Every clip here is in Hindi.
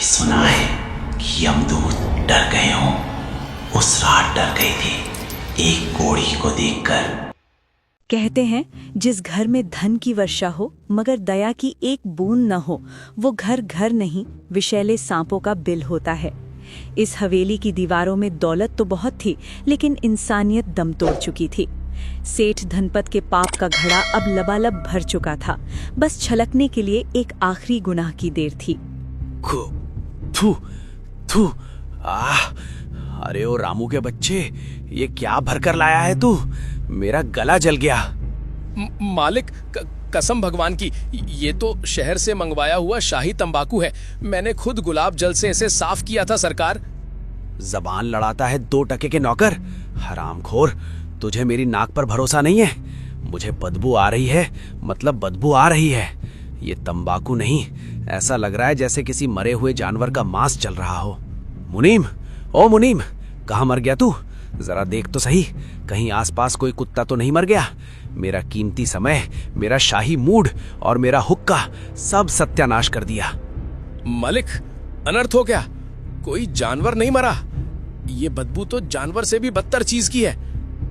सुना है कि यमदूत डर गए हों। उस रात डर गए थे एक कोढ़ी को देखकर। कहते हैं जिस घर में धन की वर्षा हो मगर दया की एक बूंद न हो, वो घर घर नहीं विषैले सांपों का बिल होता है। इस हवेली की दीवारों में दौलत तो बहुत थी, लेकिन इंसानियत दम तोड़ चुकी थी। सेठ धनपत के पाप का घड़ा अब लबालब भर चुका था। बस छलकने के लिए एक आखिरी गुनाह की देर थी। थू थू आह! अरे ओ रामू के बच्चे, ये क्या भरकर लाया है तू? मेरा गला जल गया। मालिक, कसम भगवान की, ये तो शहर से मंगवाया हुआ शाही तंबाकू है। मैंने खुद गुलाब जल से इसे साफ किया था सरकार। जबान लड़ाता है 2 टके के नौकर। हरामखोर, तुझे मेरी नाक पर भरोसा नहीं है? मुझे बदबू आ रही है, मतलब बदबू आ रही है। ये तंबाकू नहीं, ऐसा लग रहा है जैसे किसी मरे हुए जानवर का मांस चल रहा हो। मुनीम, ओ मुनीम, कहाँ मर गया तू? जरा देख तो सही, कहीं आसपास कोई कुत्ता तो नहीं मर गया। मेरा कीमती समय, मेरा शाही मूड और मेरा हुक्का सब सत्यानाश कर दिया। मालिक, अनर्थ हो गया। कोई जानवर नहीं मरा। ये बदबू तो जानवर से भी बदतर चीज की है।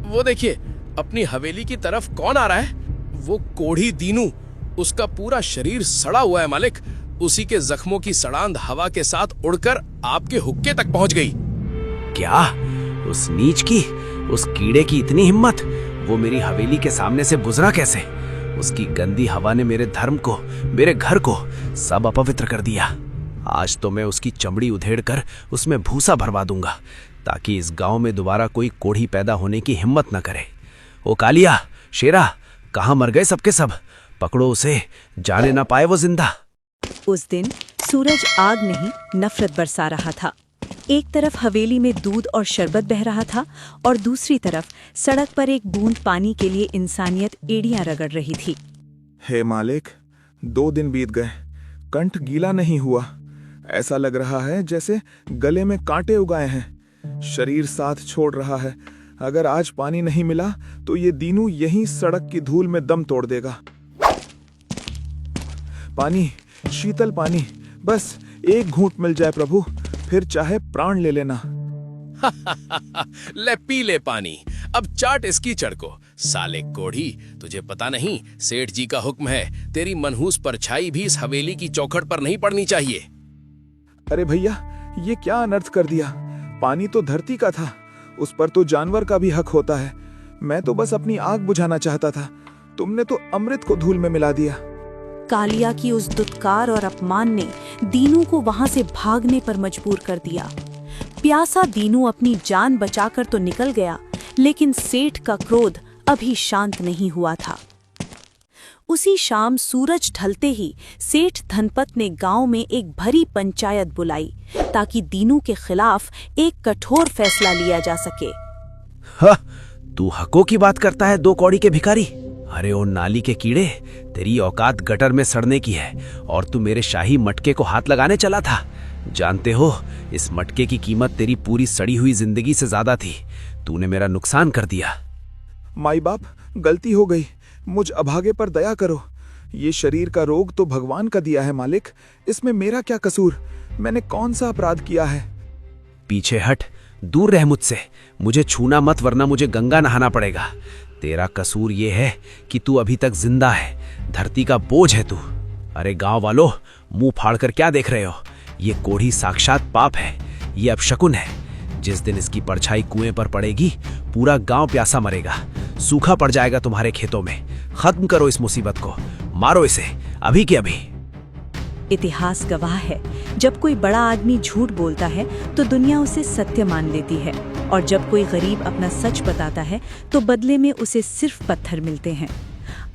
वो देखिए, अपनी हवेली की तरफ कौन आ रहा है? वो कोढ़ी दीनू। उसका पूरा शरीर सड़ा हुआ है मालिक। उसी के जख्मों की सड़ांध हवा के साथ उड़कर आपके हुक्के तक पहुंच गई। क्या? उस नीच की, उस कीड़े की इतनी हिम्मत? वो मेरी हवेली के सामने से गुजरा कैसे? उसकी गंदी हवा ने मेरे धर्म को, मेरे घर को सब अपवित्र कर दिया। आज तो मैं उसकी चमड़ी उधेड़ कर उसमें भूसा भरवा दूंगा, ताकि इस गांव में दोबारा कोई कोढ़ी पैदा होने की हिम्मत न करे। ओ कालिया, शेरा, कहाँ मर गए सबके सब? पकड़ो उसे, जाने ना पाए वो जिंदा। उस दिन सूरज आग नहीं नफरत बरसा रहा था। एक तरफ हवेली में दूध और शरबत बह रहा था और दूसरी तरफ सड़क पर एक बूंद पानी के लिए इंसानियत एड़ियां रगड़ रही थी। हे मालिक, 2 दिन बीत गए, कंठ गीला नहीं हुआ। ऐसा लग रहा है जैसे गले में कांटे उगाए हैं। शरीर साथ छोड़ रहा है। अगर आज पानी नहीं मिला तो ये दीनू यहीं सड़क की धूल में दम तोड़ देगा। पानी, शीतल पानी, बस एक घूंट मिल जाए प्रभु, फिर चाहे प्राण ले लेना। ले पी ले पानी, अब चाट इसकी चढ़ को। साले कोढ़ी, तुझे पता नहीं सेठ जी का हुक्म है, तेरी मनहूस परछाई भी इस हवेली की चौखट पर नहीं पड़नी चाहिए। अरे भैया, ये क्या अनर्थ कर दिया? पानी तो धरती का था, उस पर तो जानवर का भी हक होता है। मैं तो बस अपनी आग बुझाना चाहता था, तुमने तो अमृत को धूल में मिला दिया। कालिया की उस दुत्कार और अपमान ने दीनू को वहां से भागने पर मजबूर कर दिया। प्यासा दीनू अपनी जान बचाकर तो निकल गया, लेकिन सेठ का क्रोध अभी शांत नहीं हुआ था। उसी शाम सूरज ढलते ही सेठ धनपत ने गांव में एक भरी पंचायत बुलाई, ताकि दीनू के खिलाफ एक कठोर फैसला लिया जा सके। तू हकों की बात करता है, 2 कौड़ी के भिखारी? अरे ओ नाली के कीड़े, तेरी औकात गटर में सड़ने की है और तू मेरे शाही मटके को हाथ लगाने चला था। जानते हो, इस मटके की कीमत तेरी पूरी सड़ी हुई जिंदगी से ज्यादा थी। तूने मेरा नुकसान कर दिया। माई बाप, गलती हो गई, मुझ अभागे पर दया करो। ये शरीर का रोग तो भगवान का दिया है मालिक, इसमें मेरा क्या कसूर? मैंने कौन सा अपराध किया है? पीछे हट, दूर रह मुझसे, मुझे छूना मत वरना मुझे गंगा नहाना पड़ेगा। तेरा कसूर ये है कि तू अभी तक जिंदा है, धरती का बोझ है तू। अरे गांव वालों, मुंह फाड़कर क्या देख रहे हो? ये कोढ़ी साक्षात पाप है, ये अपशकुन है। जिस दिन इसकी परछाई कुएं पर पड़ेगी, पूरा गांव प्यासा मरेगा, सूखा पड़ जाएगा तुम्हारे खेतों में। खत्म करो इस मुसीबत को, मारो इसे अभी के अभी। इतिहास गवाह है, जब कोई बड़ा आदमी झूठ बोलता है तो दुनिया उसे सत्य मान लेती है, और जब कोई गरीब अपना सच बताता है तो बदले में उसे सिर्फ पत्थर मिलते हैं।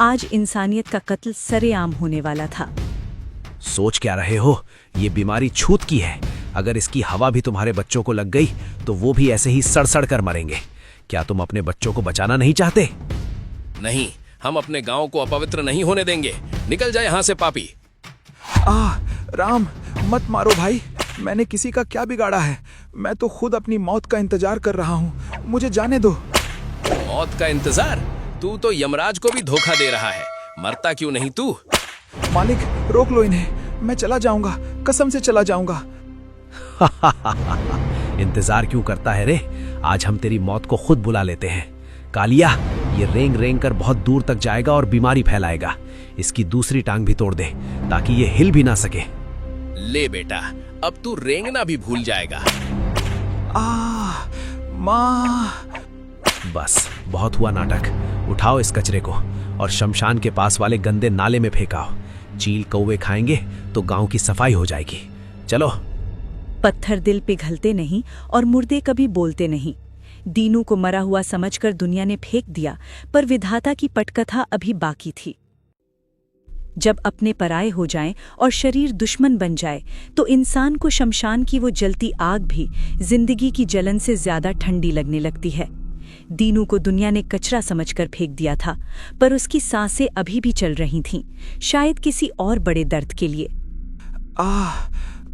आज इंसानियत का कत्ल सरेआम होने वाला था। सोच क्या रहे हो? ये बीमारी छूत की है। अगर इसकी हवा भी तुम्हारे बच्चों को लग गई तो वो भी ऐसे ही सड़ सड़ कर मरेंगे। क्या तुम अपने बच्चों को बचाना नहीं चाहते? नहीं, हम अपने गांव को अपवित्र नहीं होने देंगे। निकल जाए यहाँ से पापी। राम, मत मारो भाई, मैंने किसी का क्या बिगाड़ा है? मैं तो खुद अपनी मौत का इंतजार कर रहा हूँ, मुझे जाने दो। मौत का इंतजार? तू तो यमराज को भी धोखा दे रहा है। मरता क्यों नहीं तू? मालिक, रोक लो इन्हें, मैं चला जाऊंगा, कसम से चला जाऊंगा। इंतजार क्यों करता है रे? आज हम तेरी मौत को खुद बुला लेते हैं। कालिया, ये रेंग रेंग कर बहुत दूर तक जाएगा और बीमारी फैलाएगा। इसकी दूसरी टांग भी तोड़ दे ताकि ये हिल भी ना सके। ले बेटा, अब तू रेंगना भी भूल जाएगा। माँ। बस बहुत हुआ नाटक। उठाओ इस कचरे को और शमशान के पास वाले गंदे नाले में फेंकाओ। चील कौवे खाएंगे तो गांव की सफाई हो जाएगी। चलो। पत्थर दिल पिघलते नहीं और मुर्दे कभी बोलते नहीं। दीनू को मरा हुआ समझकर दुनिया ने फेंक दिया, पर विधाता की पटकथा अभी बाकी थी। जब अपने पराये हो जाएं और शरीर दुश्मन बन जाए तो इंसान को शमशान की वो जलती आग भी जिंदगी की जलन से ज्यादा ठंडी लगने लगती है। दीनू को दुनिया ने कचरा समझकर फेंक दिया था, पर उसकी सांसें अभी भी चल रही थीं, शायद किसी और बड़े दर्द के लिए।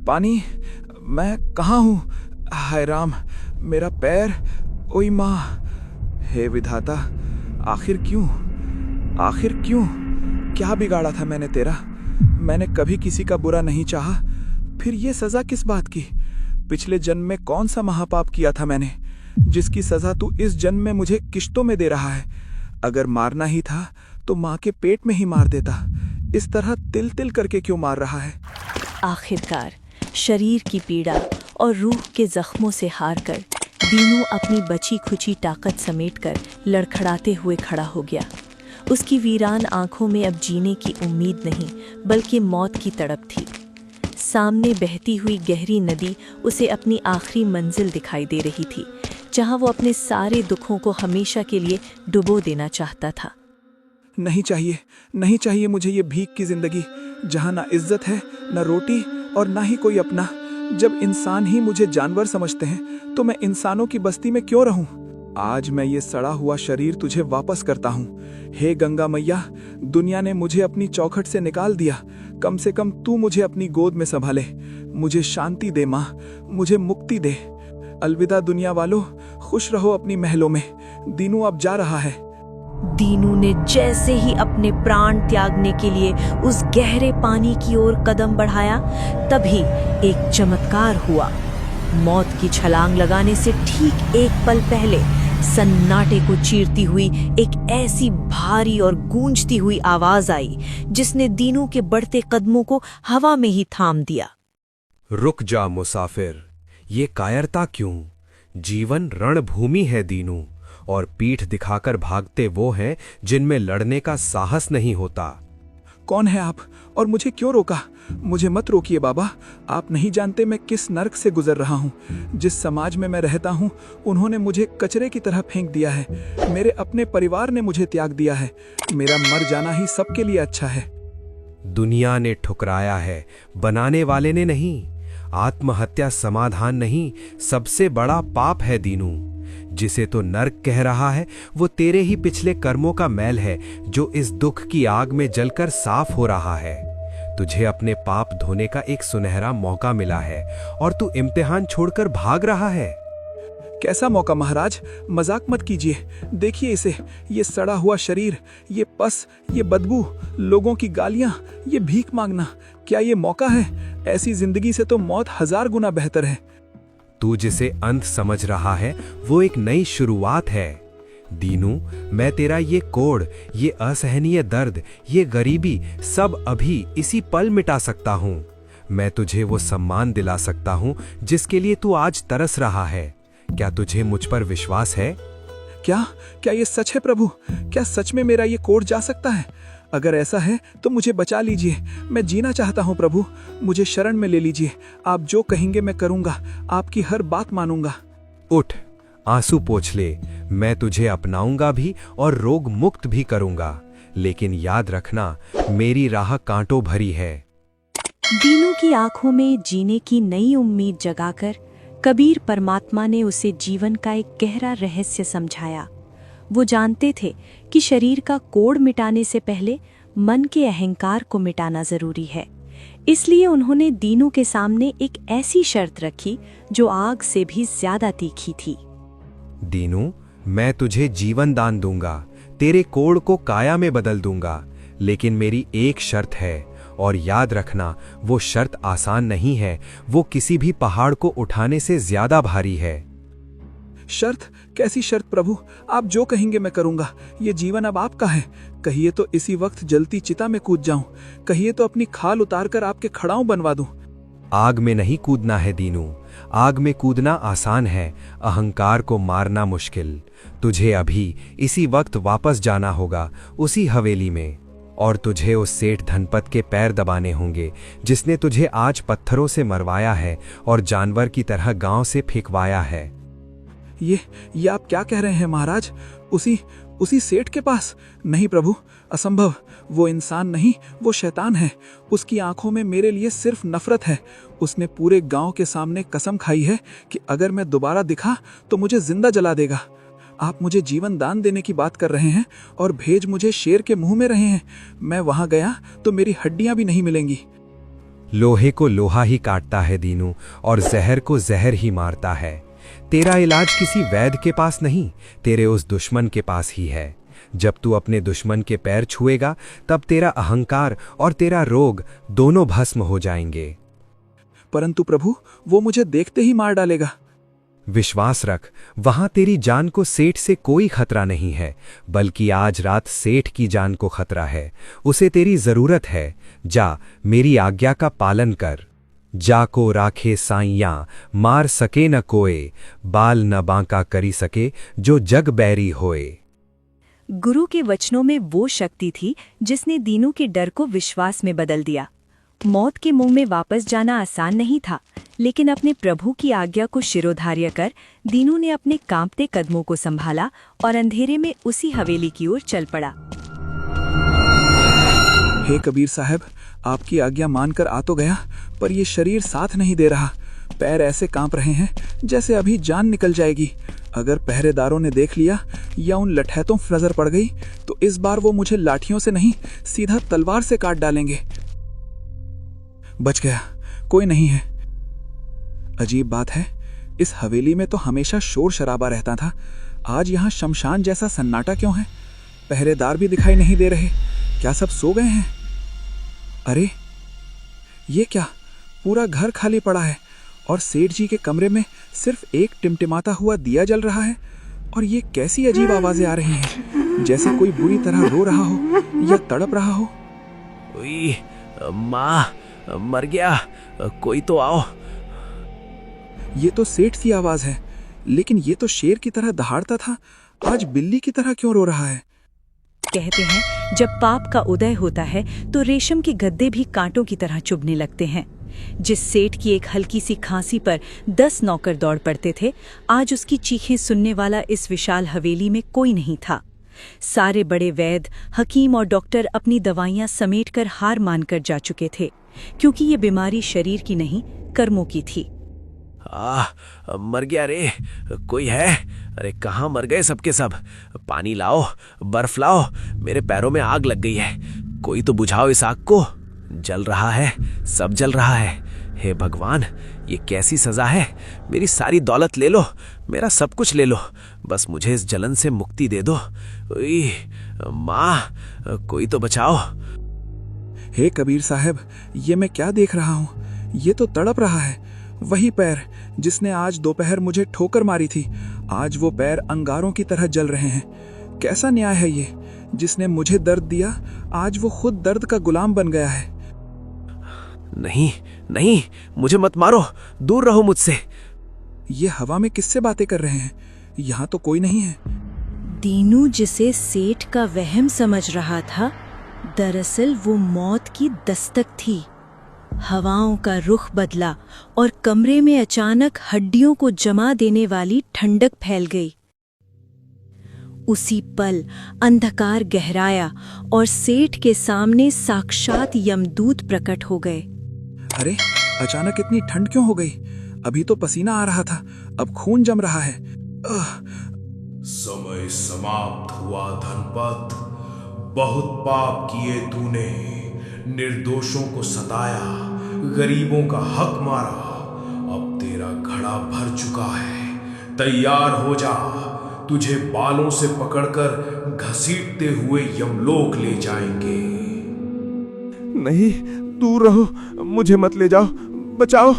पानी, मैं कहाँ हूँ? हाय राम, मेरा पैर, ओई माँ। हे विधाता, आखिर क्यों? क्या बिगाड़ा था मैंने तेरा? मैंने कभी किसी का बुरा नहीं चाहा, फिर ये सजा किस बात की? पिछले जन्म में कौन सा महापाप किया था मैंने, जिसकी सजा तू इस जन्म में मुझे किश्तों में दे रहा है? अगर मारना ही था तो माँ के पेट में ही मार देता। इस तरह तिल तिल करके क्यों मार रहा है? आखिरकार शरीर की पीड़ा और रूह के जख्मों से हार कर दीनू अपनी बची खुची ताकत समेटकर लड़खड़ाते हुए खड़ा हो गया। उसकी वीरान आंखों में अब जीने की उम्मीद नहीं, बल्कि मौत की तड़प थी। सामने बहती हुई गहरी नदी उसे अपनी आखिरी मंजिल दिखाई दे रही थी, जहां वो अपने सारे दुखों को हमेशा के लिए डुबो देना चाहता था। नहीं चाहिए मुझे ये भीख की जिंदगी, जहां ना इज्जत है, ना रोटी और ना ही कोई अपना। जब इंसान ही मुझे जानवर समझते हैं तो मैं इंसानों की बस्ती में क्यों रहूं? आज मैं ये सड़ा हुआ शरीर तुझे वापस करता हूँ। हे गंगा मैया, दुनिया ने मुझे अपनी चौखट से निकाल दिया, कम से कम तू मुझे अपनी गोद में संभाले। मुझे शांति दे माँ, मुझे मुक्ति दे। अलविदा दुनिया वालों, खुश रहो अपनी महलों में। दीनू अब जा रहा है। दीनू ने जैसे ही अपने प्राण त्यागने के लिए उस गहरे पानी की ओर कदम बढ़ाया, तभी एक चमत्कार हुआ। मौत की छलांग लगाने से ठीक एक पल पहले सन्नाटे को चीरती हुई एक ऐसी भारी और गूंजती हुई आवाज आई, जिसने दीनू के बढ़ते कदमों को हवा में ही थाम दिया। रुक जा मुसाफिर, ये कायरता क्यों? जीवन रणभूमि है दीनू, और पीठ दिखाकर भागते वो हैं जिनमें लड़ने का साहस नहीं होता। कौन है आप और मुझे क्यों रोका? मुझे मत रोकिए बाबा, आप नहीं जानते मैं किस नर्क से गुजर रहा हूँ। जिस समाज में मैं रहता हूँ उन्होंने मुझे कचरे की तरह फेंक दिया है। मेरे अपने परिवार ने मुझे त्याग दिया है। मेरा मर जाना ही सबके लिए अच्छा है। दुनिया ने ठुकराया है, बनाने वाले ने नहीं। आत्महत्या समाधान नहीं, सबसे बड़ा पाप है दीनू। जिसे तो नर्क कह रहा है वो तेरे ही पिछले कर्मों का मैल है, जो इस दुख की आग में जलकर साफ हो रहा है। तुझे अपने पाप धोने का एक सुनहरा मौका मिला है और तू इम्तिहान छोड़कर भाग रहा है। कैसा मौका महाराज? मजाक मत कीजिए। देखिए इसे, ये सड़ा हुआ शरीर, ये पस, ये बदबू, लोगों की गालियां, ये भीख मांगना, क्या ये मौका है? ऐसी जिंदगी से तो मौत 1000 गुना बेहतर है। तू जिसे अंत समझ रहा है वो एक नई शुरुआत है। दीनू, मैं तेरा ये कोढ़, ये असहनीय दर्द, ये गरीबी सब अभी इसी पल मिटा सकता हूँ। मैं तुझे वो सम्मान दिला सकता हूँ जिसके लिए तू आज तरस रहा है। क्या तुझे मुझ पर विश्वास है? क्या ये सच है प्रभु? क्या सच में मेरा ये कोढ़ जा सकता है? अगर ऐसा है तो मुझे बचा लीजिए। मैं जीना चाहता हूँ प्रभु, मुझे शरण में ले लीजिए। आप जो कहेंगे मैं करूँगा, आपकी हर बात मानूंगा। उठ, आंसू पोंछ ले। मैं तुझे अपनाऊंगा भी और रोग मुक्त भी करूंगा, लेकिन याद रखना मेरी राह कांटों भरी है। दीनू की आंखों में जीने की नई उम्मीद जगाकर कबीर परमात्मा ने उसे जीवन का एक गहरा रहस्य समझाया। वो जानते थे कि शरीर का कोढ़ मिटाने से पहले मन के अहंकार को मिटाना जरूरी है। इसलिए उन्होंने दीनू के सामने एक ऐसी शर्त रखी जो आग से भी ज्यादा तीखी थी। दीनू, मैं तुझे जीवन दान दूंगा, तेरे कोढ़ को काया में बदल दूंगा, लेकिन मेरी एक शर्त है और याद रखना, वो शर्त आसान नहीं है, वो किसी भी पहाड़ को उठाने से ज्यादा भारी है। शर्त? कैसी शर्त प्रभु? आप जो कहेंगे मैं करूंगा। ये जीवन अब आपका है। कहिए तो इसी वक्त जलती चिता में कूद जाऊं, कहिए तो अपनी खाल उतारकर आपके खड़ाऊं बनवा दूं। आग में नहीं कूदना है दीनू, आग में कूदना आसान है, अहंकार को मारना मुश्किल। तुझे अभी इसी वक्त वापस जाना होगा उसी हवेली में, और तुझे उस सेठ धनपत के पैर दबाने होंगे जिसने तुझे आज पत्थरों से मरवाया है और जानवर की तरह गांव से फेंकवाया है। ये आप क्या कह रहे हैं महाराज? उसी सेठ के पास? नहीं प्रभु, असंभव। वो इंसान नहीं, वो शैतान है। उसकी आंखों में मेरे लिए सिर्फ नफरत है। उसने पूरे गांव के सामने कसम खाई है कि अगर मैं दोबारा दिखा तो मुझे जिंदा जला देगा। आप मुझे जीवन दान देने की बात कर रहे हैं और भेज मुझे शेर के मुंह में रहे हैं। मैं वहां गया तो मेरी हड्डियां भी नहीं मिलेंगी। लोहे को लोहा ही काटता है दीनू, और जहर को जहर ही मारता है। तेरा इलाज किसी वैद्य के पास नहीं, तेरे उस दुश्मन के पास ही है। जब तू अपने दुश्मन के पैर छुएगा तब तेरा अहंकार और तेरा रोग दोनों भस्म हो जाएंगे। परंतु प्रभु, वो मुझे देखते ही मार डालेगा। विश्वास रख, वहां तेरी जान को सेठ से कोई खतरा नहीं है, बल्कि आज रात सेठ की जान को खतरा है। उसे तेरी जरूरत है। जा, मेरी आज्ञा का पालन कर। जाको राखे साइयां, मार सके न कोए, बाल न बांका करी सके, जो जग बैरी होए। गुरु के वचनों में वो शक्ति थी जिसने दीनू के डर को विश्वास में बदल दिया। मौत के मुंह में वापस जाना आसान नहीं था, लेकिन अपने प्रभु की आज्ञा को शिरोधार्य कर दीनू ने अपने कांपते कदमों को संभाला और अंधेरे में उसी हवेली की ओर चल पड़ा। हे कबीर साहब, आपकी आज्ञा मानकर आ तो गया, पर ये शरीर साथ नहीं दे रहा। पैर ऐसे कांप रहे हैं जैसे अभी जान निकल जाएगी। अगर पहरेदारों ने देख लिया या उन लठैतों नजर पड़ गई तो इस बार वो मुझे लाठियों से नहीं, सीधा तलवार से काट डालेंगे। बच गया, कोई नहीं है। अजीब बात है, इस हवेली में तो हमेशा शोर शराबा रहता था, आज यहाँ शमशान जैसा सन्नाटा क्यों है? पहरेदार भी दिखाई नहीं दे रहे। क्या सब सो गए हैं? अरे ये क्या, पूरा घर खाली पड़ा है और सेठ जी के कमरे में सिर्फ एक टिमटिमाता हुआ दिया जल रहा है। और ये कैसी अजीब आवाजें आ रही हैं, जैसे कोई बुरी तरह रो रहा हो या तड़प रहा हो। ओई, माँ मर गया, कोई तो आओ। ये तो सेठ की आवाज है, लेकिन ये तो शेर की तरह दहाड़ता था, आज बिल्ली की तरह क्यों रो रहा है? कहते हैं जब पाप का उदय होता है तो रेशम के गद्दे भी कांटों की तरह चुभने लगते हैं। जिस सेठ की एक हल्की सी खांसी पर 10 नौकर दौड़ पड़ते थे, आज उसकी चीखें सुनने वाला इस विशाल हवेली में कोई नहीं था। सारे बड़े वैद्य, हकीम और डॉक्टर अपनी दवाइयां समेटकर हार मानकर जा चुके थे, क्योंकि ये बीमारी शरीर की नहीं, कर्मों की थी। मर गया रे, कोई है? अरे कहाँ मर गए सबके सब? पानी लाओ, बर्फ लाओ, मेरे पैरों में आग लग गई है, कोई तो बुझाओ इस आग को। जल रहा है, सब जल रहा है। हे भगवान, ये कैसी सजा है? मेरी सारी दौलत ले लो, मेरा सब कुछ ले लो, बस मुझे इस जलन से मुक्ति दे दो। माँ, कोई तो बचाओ। हे कबीर साहब, ये मैं क्या देख रहा हूँ? ये तो तड़प रहा है, वही पैर जिसने आज दोपहर मुझे ठोकर मारी थी। आज वो पैर अंगारों की तरह जल रहे हैं। कैसा न्याय है ये? जिसने मुझे दर्द दिया, आज वो खुद दर्द का गुलाम बन गया है। नहीं नहीं, मुझे मत मारो, दूर रहो मुझसे। ये हवा में किससे बातें कर रहे हैं? यहाँ तो कोई नहीं है। दीनू जिसे सेठ का वहम समझ रहा था, दरअसल वो मौत की दस्तक थी। हवाओं का रुख बदला और कमरे में अचानक हड्डियों को जमा देने वाली ठंडक फैल गई। उसी पल अंधकार गहराया और सेठ के सामने साक्षात यमदूत प्रकट हो गए। अरे अचानक इतनी ठंड क्यों हो गई? अभी तो पसीना आ रहा था, अब खून जम रहा है। समय समाप्त हुआ धनपत, बहुत पाप किए तूने, निर्दोषों को सताया, गरीबों का हक मारा। अब तेरा घड़ा भर चुका है, तैयार हो जा, तुझे बालों से पकड़कर घसीटते हुए यमलोक ले जाएंगे। नहीं, दूर रहो, मुझे मत ले जाओ, बचाओ।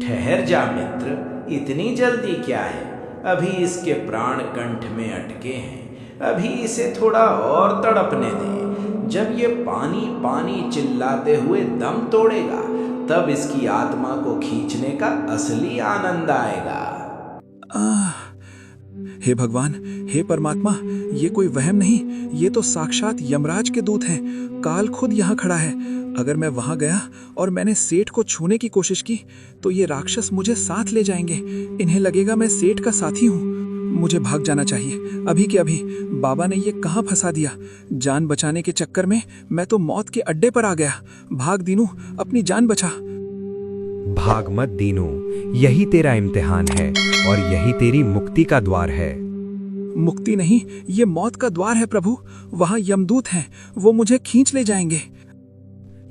ठहर जा मित्र, इतनी जल्दी क्या है? अभी इसके प्राण कंठ में अटके हैं, अभी इसे थोड़ा और तड़पने दे। जब ये पानी पानी चिल्लाते हुए दम तोड़ेगा, तब इसकी आत्मा को खींचने का असली आनंद आएगा। हे भगवान, हे परमात्मा, ये कोई वहम नहीं, ये तो साक्षात यमराज के दूत हैं। काल खुद यहाँ खड़ा है। अगर मैं वहां गया और मैंने सेठ को छूने की कोशिश की तो ये राक्षस मुझे साथ ले जाएंगे। इन्हें लगेगा मैं सेठ का साथी हूँ। मुझे भाग जाना चाहिए, अभी के अभी। बाबा ने ये कहाँ फंसा दिया? जान बचाने के चक्कर में मैं तो मौत के अड्डे पर आ गया। भाग दीनू, अपनी जान बचा। भाग मत दीनू, यही तेरा इम्तिहान है और यही तेरी मुक्ति का द्वार है। मुक्ति नहीं, ये मौत का द्वार है प्रभु। वहां यमदूत हैं, वो मुझे खींच ले जाएंगे।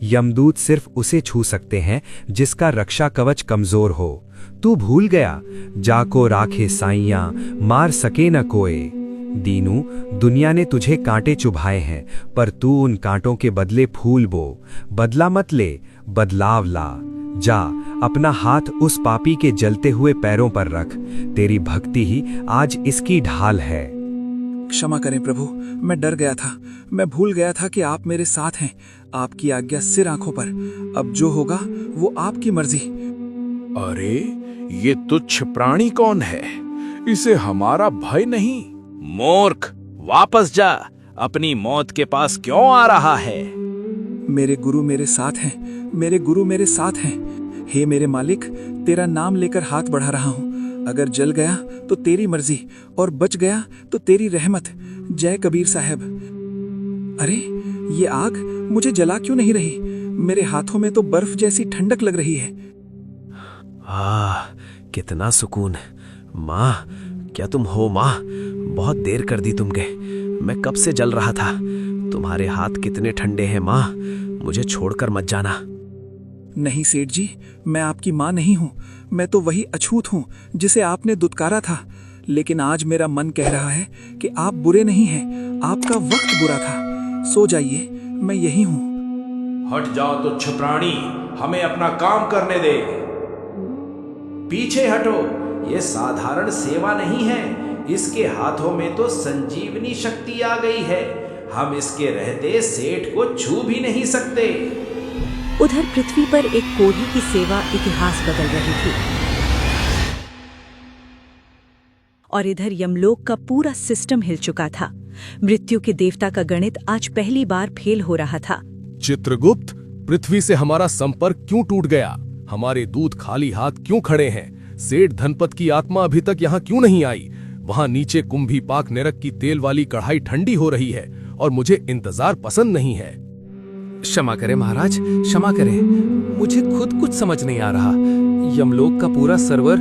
यमदूत सिर्फ उसे छू सकते हैं जिसका रक्षा कवच कमजोर हो। तू भूल गया, जाको राखे साइयां मार सके न कोई। दीनू, दुनिया ने तुझे कांटे चुभाए हैं, पर तू उन कांटों के बदले फूल बो। बदला मत ले, बदलाव ला। जा, अपना हाथ उस पापी के जलते हुए पैरों पर रख। तेरी भक्ति ही आज इसकी ढाल है। क्षमा करें प्रभु, मैं डर गया था। मैं भूल गया था कि आप मेरे साथ हैं। आपकी आज्ञा सिर आंखों पर। अब जो होगा वो आपकी मर्जी। अरे, ये तुच्छ प्राणी कौन है? इसे हमारा भय नहीं। मूर्ख, वापस जा। अपनी मौत के पास क्यों आ रहा है? मेरे गुरु मेरे साथ हैं, मेरे गुरु मेरे साथ हैं। हे मेरे मालिक, तेरा नाम लेकर हाथ बढ़ा रहा हूँ। अगर जल गया तो तेरी मर्जी, और बच गया तो तेरी रहमत। जय कबीर साहब। अरे, ये आग मुझे जला क्यों नहीं रही? मेरे हाथों में तो बर्फ जैसी ठंडक लग रही है। कितना सुकून। माँ, क्या तुम हो माँ? बहुत देर कर दी तुमके। मैं कब से जल रहा था। तुम्हारे हाथ कितने ठंडे हैं माँ, मुझे छोड़कर मत जाना। नहीं सेठ जी, मैं आपकी माँ नहीं हूँ। मैं तो वही अछूत हूँ जिसे आपने दुत्कारा था। लेकिन आज मेरा मन कह रहा है कि आप बुरे नहीं हैं, आपका वक्त बुरा था। सो जाइए, मैं यही हूँ। हट जाओ तुच्छ प्राणी, हमें अपना काम करने दे। पीछे हटो, ये साधारण सेवा नहीं है। इसके हाथों में तो संजीवनी शक्ति आ गई है। हम इसके रहते सेठ को छू भी नहीं सकते। उधर पृथ्वी पर एक कोढ़ी की सेवा इतिहास बदल रही थी और इधर यमलोक का पूरा सिस्टम हिल चुका था। मृत्यु के देवता का गणित आज पहली बार फेल हो रहा था। चित्रगुप्त, पृथ्वी से हमारा संपर्क क्यों टूट गया? हमारे दूत खाली हाथ क्यों खड़े हैं? सेठ धनपत की आत्मा अभी तक यहाँ क्यों नहीं आई? वहाँ नीचे कुंभी पाक नरक की तेल वाली कढ़ाई ठंडी हो रही है और मुझे इंतजार पसंद नहीं है। क्षमा करें महाराज, क्षमा करें। मुझे खुद कुछ समझ नहीं आ रहा। यमलोक का पूरा सर्वर,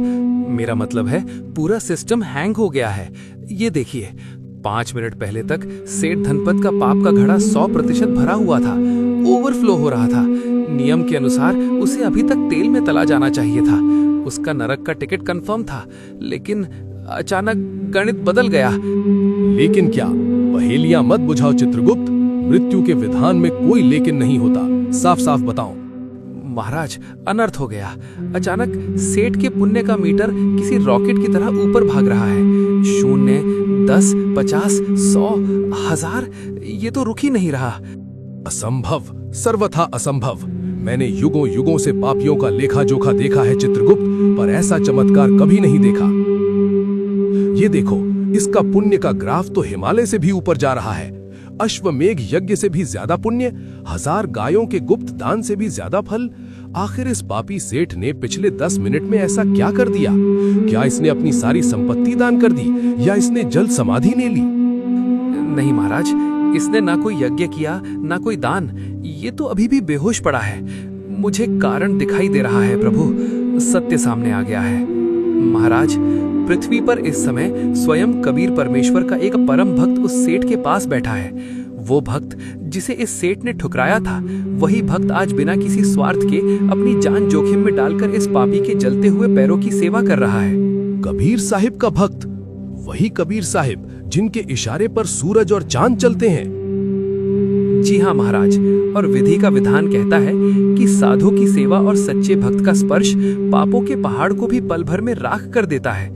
मेरा मतलब है पूरा सिस्टम हैंग हो गया है। ये देखिए, 5 मिनट पहले तक सेठ धनपत का पाप का घड़ा 100% भरा हुआ था, ओवरफ्लो हो रहा था। नियम के अनुसार उसे अभी तक तेल में तला जाना चाहिए था। उसका नरक का टिकट कंफर्म था, लेकिन अचानक गणित बदल गया। लेकिन क्या? पहेलियां मत बुझाओ चित्रगुप्त। मृत्यु के विधान में कोई लेकिन नहीं होता। साफ साफ बताओ। महाराज, अनर्थ हो गया। अचानक सेठ के पुण्य का मीटर किसी रॉकेट की तरह ऊपर भाग रहा है। 0, 10, 50, 100, 1000, ये तो रुक ही नहीं रहा। असंभव, सर्वथा असंभव। मैंने युगों युगों से पापियों का लेखा जोखा देखा है चित्रगुप्त, पर ऐसा चमत्कार कभी नहीं देखा। ये देखो, इसका पुण्य का ग्राफ तो हिमालय से भी ऊपर जा रहा है। अश्वमेघ यज्ञ से भी ज्यादा पुण्य, 1000 गायों के गुप्त दान से भी ज्यादा फल। आखिर इस पापी सेठ ने पिछले 10 मिनट में ऐसा क्या कर दिया? क्या इसने अपनी सारी संपत्ति दान कर दी या इसने जल समाधि ले ली? नहीं महाराज, इसने ना कोई यज्ञ किया ना कोई दान। ये तो अभी भी बेहोश पड़ा है। मुझे कारण दिखाई दे रहा है प्रभु, सत्य सामने आ गया है। महाराज, पृथ्वी पर इस समय स्वयं कबीर परमेश्वर का एक परम भक्त उस सेठ के पास बैठा है। वो भक्त जिसे इस सेठ ने ठुकराया था, वही भक्त आज बिना किसी स्वार्थ के अपनी जान जोखिम में डालकर इस पापी के जलते हुए पैरों की सेवा कर रहा है। कबीर साहिब का भक्त? वही कबीर साहिब जिनके इशारे पर सूरज और चांद चलते हैं। जी हाँ महाराज, और विधि का विधान कहता है कि साधु की सेवा और सच्चे भक्त का स्पर्श पापों के पहाड़ को भी पल भर में राख कर देता है।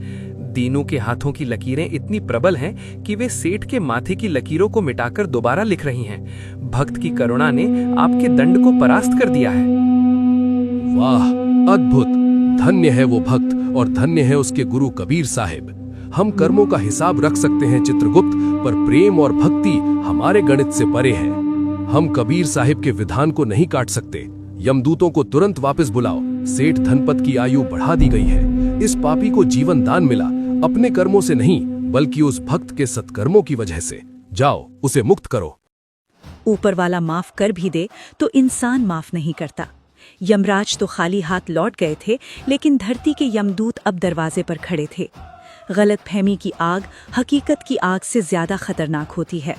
दीनू के हाथों की लकीरें इतनी प्रबल हैं कि वे सेठ के माथे की लकीरों को मिटाकर दोबारा लिख रही हैं। भक्त की करुणा ने आपके दंड को परास्त कर दिया है। वाह, अद्भुत! धन्य है वो भक्त और धन्य है उसके गुरु कबीर साहिब। हम कर्मों का हिसाब रख सकते हैं चित्रगुप्त, पर प्रेम और भक्ति हमारे गणित से परे है। हम कबीर साहिब के विधान को नहीं काट सकते। यमदूतों को तुरंत वापस बुलाओ। सेठ धनपत की आयु बढ़ा दी गई है। इस पापी को जीवन दान मिला, अपने कर्मों से नहीं बल्कि उस भक्त के सत्कर्मों की वजह से। जाओ, उसे मुक्त करो। ऊपर वाला माफ कर भी दे तो इंसान माफ नहीं करता। यमराज तो खाली हाथ लौट गए थे, लेकिन धरती के यमदूत अब दरवाजे पर खड़े थे। गलतफहमी की आग हकीकत की आग से ज्यादा खतरनाक होती है।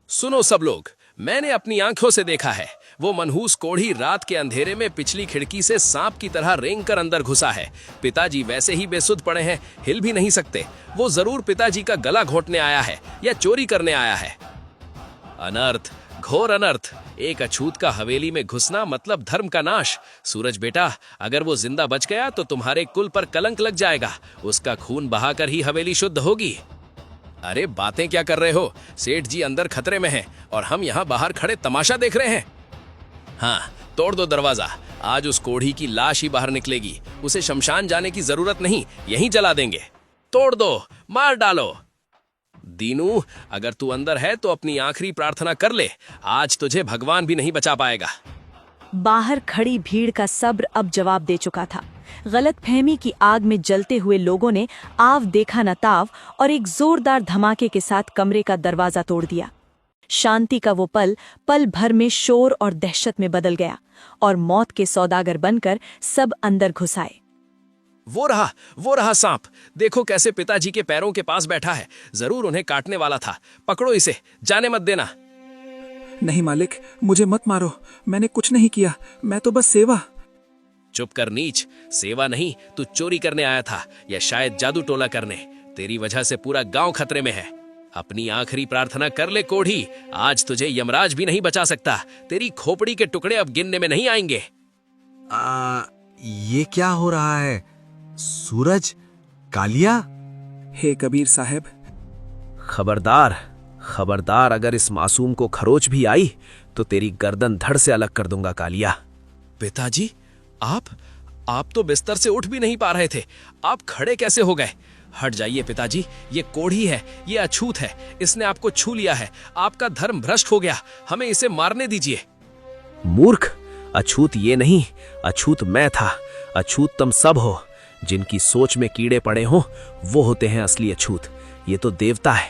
सुनो सब लोग, मैंने अपनी आंखों से देखा है। वो मनहूस कोढ़ी रात के अंधेरे में पिछली खिड़की से सांप की तरह रेंग कर अंदर घुसा है। पिताजी वैसे ही बेसुध पड़े हैं, हिल भी नहीं सकते। वो जरूर पिताजी का गला घोंटने आया है या चोरी करने आया है। अनर्थ, घोर अनर्थ। एक अछूत का हवेली में घुसना मतलब धर्म का नाश। सूरज बेटा, अगर वो जिंदा बच गया तो तुम्हारे कुल पर कलंक लग जाएगा। उसका खून बहाकर ही हवेली शुद्ध होगी। अरे बातें क्या कर रहे हो? सेठ जी अंदर खतरे में हैं और हम यहाँ बाहर खड़े तमाशा देख रहे हैं। हाँ, तोड़ दो दरवाजा। आज उस कोढ़ी की लाश ही बाहर निकलेगी। उसे शमशान जाने की जरूरत नहीं, यहीं जला देंगे। तोड़ दो, मार डालो। दीनू, अगर तू अंदर है तो अपनी आखिरी प्रार्थना कर ले। आज तुझे भगवान भी नहीं बचा पाएगा। बाहर खड़ी भीड़ का सब्र अब जवाब दे चुका था। गलतफहमी की आग में जलते हुए लोगों ने आव देखा न ताव और एक जोरदार धमाके के साथ कमरे का दरवाजा तोड़ दिया। शांति का वो पल भर में शोर और दहशत में बदल गया और मौत के सौदागर बनकर सब अंदर घुस आए। वो रहा सांप। देखो कैसे पिताजी के पैरों के पास बैठा है। जरूर उन्हें काटने वाला था। पकड़ो इसे, जाने मत देना। नहीं मालिक, मुझे मत मारो। मैंने कुछ नहीं किया, मैं तो बस सेवा। चुप कर नीच। सेवा नहीं, तू चोरी करने आया था या शायद जादू टोला करने। तेरी वजह से पूरा गांव खतरे में है। अपनी आखिरी प्रार्थना कर ले कोढ़ी। आज तुझे यमराज भी नहीं बचा सकता। तेरी खोपड़ी के टुकड़े अब गिनने में नहीं आएंगे। ये क्या हो रहा है? सूरज, कालिया। हे कबीर साहब, खबरदार, खबरदार, अगर इस मासूम को खरोच भी आई तो तेरी गर्दन धड़ से अलग कर दूंगा कालिया। पिताजी, आप तो बिस्तर से उठ भी नहीं पा रहे थे। आप खड़े कैसे हो गए? हट जाइए पिताजी, ये कोढ़ी है, ये अछूत है। इसने आपको छू लिया है। आपका धर्म भ्रष्ट हो गया। हमें इसे मारने दीजिए। मूर्ख, अछूत ये नहीं, अछूत मैं था। अछूत तुम सब हो। जिनकी सोच में कीड़े पड़े हों वो होते हैं असली अछूत। ये तो देवता है।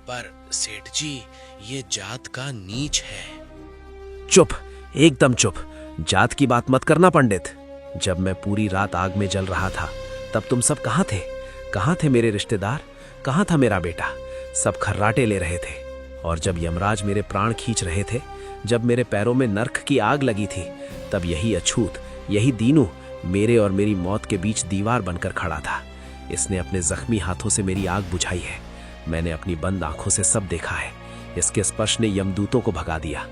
पर सेठ जी, ये जात का नीच है। चुप, एकदम चुप। जात की बात मत करना पंडित। जब मैं पूरी रात आग में जल रहा था तब तुम सब कहाँ थे? कहाँ थे मेरे रिश्तेदार? कहाँ था मेरा बेटा? सब खर्राटे ले रहे थे। और जब यमराज मेरे प्राण खींच रहे थे, जब मेरे पैरों में नरक की आग लगी थी, तब यही अछूत, यही दीनू मेरे और मेरी मौत के बीच दीवार बनकर खड़ा था। इसने अपने जख्मी हाथों से मेरी आग बुझाई है। मैंने अपनी बंद आंखों से सब देखा है। इसके स्पर्श ने यमदूतों को भगा दिया।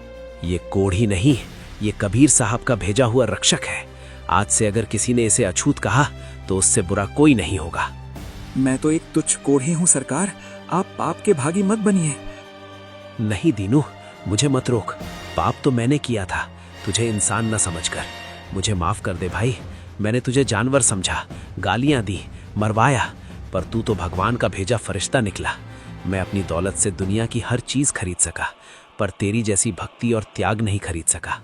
ये कोढ़ी नहीं, ये कबीर साहब का भेजा हुआ रक्षक है। आज से अगर किसी ने इसे अछूत कहा तो उससे बुरा कोई नहीं होगा। मैं तो एक तुच्छ कोढ़ी हूँ सरकार, आप पाप के भागी मत बनिए। नहीं दीनू, मुझे मत रोक। पाप तो मैंने किया था, तुझे इंसान न समझकर। मुझे माफ कर दे भाई। मैंने तुझे जानवर समझा, गालियां दी, मरवाया, पर तू तो भगवान का भेजा फरिश्ता निकला। मैं अपनी दौलत से दुनिया की हर चीज खरीद सका, पर तेरी जैसी भक्ति और त्याग नहीं खरीद सका।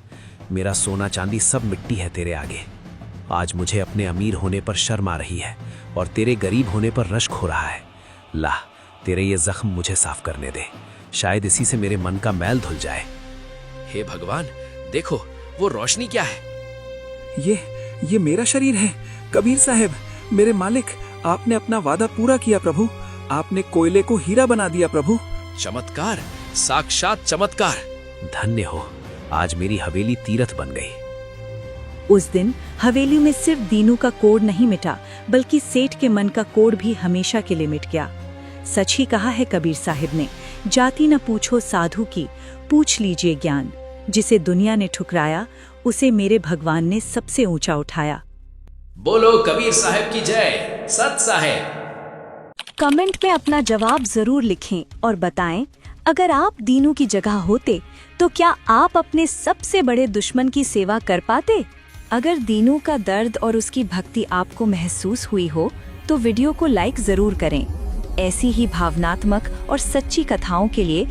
मेरा सोना चांदी सब मिट्टी है तेरे आगे। आज मुझे अपने अमीर होने पर शर्म आ रही है और तेरे गरीब होने पर रश्क हो रहा है। ला, तेरे ये जख्म मुझे साफ करने दे। शायद इसी से मेरे मन का मैल धुल जाए। हे भगवान, देखो वो रोशनी क्या है? ये मेरा शरीर है। कबीर साहब, मेरे मालिक, आपने अपना वादा पूरा किया प्रभु। आपने कोयले को हीरा बना दिया प्रभु। चमत्कार, साक्षात चमत्कार। धन्य हो, आज मेरी हवेली तीर्थ बन गई। उस दिन हवेली में सिर्फ दीनू का कोढ़ नहीं मिटा, बल्कि सेठ के मन का कोढ़ भी हमेशा के लिए मिट गया। सच ही कहा है कबीर साहिब ने, जाति न पूछो साधु की, पूछ लीजिए ज्ञान। जिसे दुनिया ने ठुकराया, उसे मेरे भगवान ने सबसे ऊंचा उठाया। बोलो कबीर साहब की जय, सत साहेब। कमेंट में अपना जवाब जरूर लिखें और बताएं, अगर आप दीनू की जगह होते तो क्या आप अपने सबसे बड़े दुश्मन की सेवा कर पाते? अगर दीनू का दर्द और उसकी भक्ति आपको महसूस हुई हो तो वीडियो को लाइक जरूर करें। ऐसी ही भावनात्मक और सच्ची कथाओं के लिए